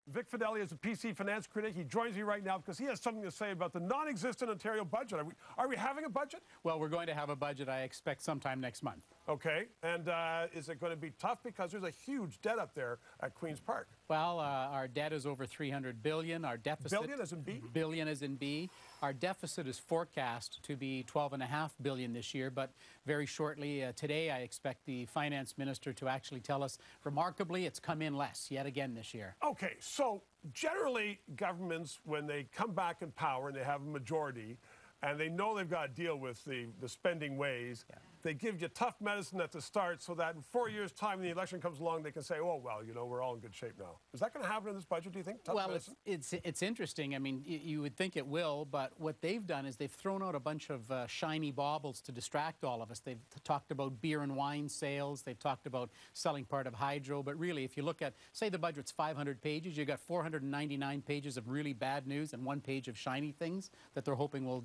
Vic Fedeli is a PC finance critic. He joins me right now because he has something to say about the non-existent Ontario budget. Are we having a budget? Well, we're going to have a budget, I expect, sometime next month. Okay. And is it going to be tough because there's a huge debt up there at Queen's Park? Well, our debt is over $300 billion. Our deficit... Billion as in B? Billion as in B. Our deficit is forecast to be $12.5 billion this year, but very shortly today I expect the finance minister to actually tell us, remarkably, it's come in less yet again this year. Okay, so generally governments, when they come back in power and they have a majority, and they know they've got to deal with the spending ways, they give you tough medicine at the start so that in 4 years' time, when the election comes along, they can say, oh, well, you know, we're all in good shape now. Is that going to happen in this budget, do you think? Tough medicine? It's interesting. I mean, you would think it will, but what they've done is they've thrown out a bunch of shiny baubles to distract all of us. They've talked about beer and wine sales. They've talked about selling part of hydro. But really, if you look at, say the budget's 500 pages, you've got 499 pages of really bad news and 1 page of shiny things that they're hoping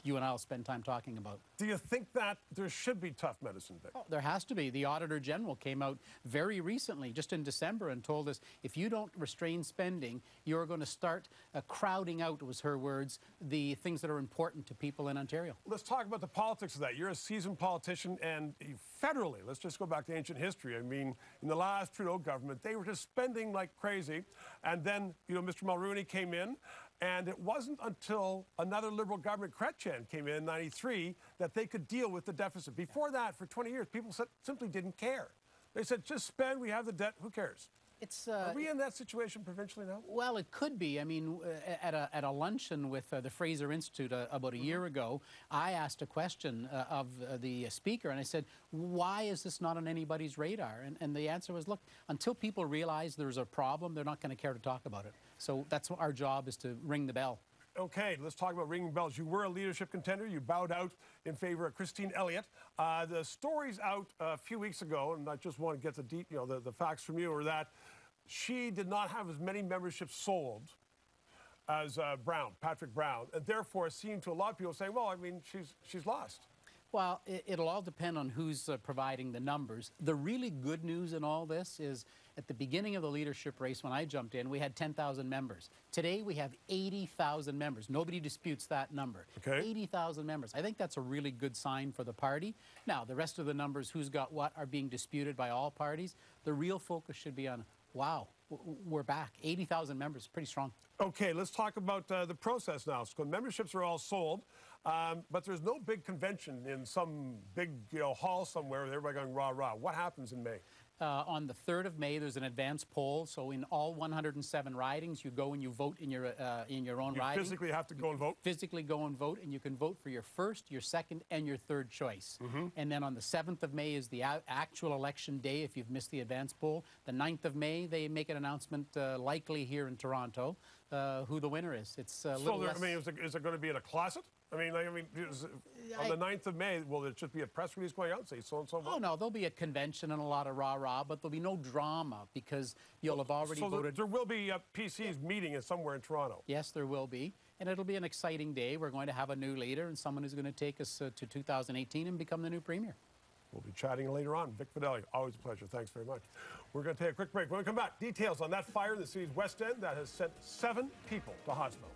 you and I will spend time talking about. Do you think that there should be tough medicine, Vic? Oh, there has to be. The Auditor General came out very recently, just in December, and told us if you don't restrain spending, you're going to start crowding out, was her words, the things that are important to people in Ontario. Let's talk about the politics of that. You're a seasoned politician, and federally, let's just go back to ancient history. I mean, in the last Trudeau government, they were just spending like crazy, and then, you know, Mr. Mulroney came in, and it wasn't until another Liberal government, Critic, came in 93, that they could deal with the deficit. Before that, for 20 years, people simply didn't care. They said, just spend, we have the debt, who cares? Are we in that situation provincially now? Well, it could be. I mean, at a luncheon with the Fraser Institute about a year ago, I asked a question of the speaker, and I said, why is this not on anybody's radar? And the answer was, look, until people realize there's a problem, they're not going to care to talk about it. So that's what our job is, to ring the bell. Okay, let's talk about ringing bells. You were a leadership contender. You bowed out in favor of Christine Elliott. The stories out a few weeks ago, and I just want to get the facts from you, are that she did not have as many memberships sold as Patrick Brown, and therefore it seemed to a lot of people saying, well, I mean, she's lost. Well, it'll all depend on who's providing the numbers. The really good news in all this is at the beginning of the leadership race, when I jumped in, we had 10,000 members. Today, we have 80,000 members. Nobody disputes that number. Okay. 80,000 members. I think that's a really good sign for the party. Now, the rest of the numbers, who's got what, are being disputed by all parties. The real focus should be on, wow, we're back. 80,000 members, pretty strong. Okay, let's talk about the process now. So memberships are all sold, but there's no big convention in some big hall somewhere with everybody going rah, rah. What happens in May? On the 3rd of May, there's an advance poll. So in all 107 ridings, you go and you vote in your own riding. You physically have to go and vote? Physically go and vote, and you can vote for your first, your second, and your third choice. And then on the 7th of May is the actual election day if you've missed the advance poll. The 9th of May, they make an announcement, likely here in Toronto, who the winner is. It's a little less... I mean, is it going to be in a closet? On the 9th of May, will there just be a press release going out and say so-and-so? Oh, no, there'll be a convention and a lot of rah-rah, but there'll be no drama because you'll have already voted. There will be a PC's meeting somewhere in Toronto. Yes, there will be. And it'll be an exciting day. We're going to have a new leader and someone who's going to take us to 2018 and become the new premier. We'll be chatting later on. Vic Fedeli, always a pleasure. Thanks very much. We're going to take a quick break. When we come back, details on that fire in the city's West End that has sent 7 people to hospitals.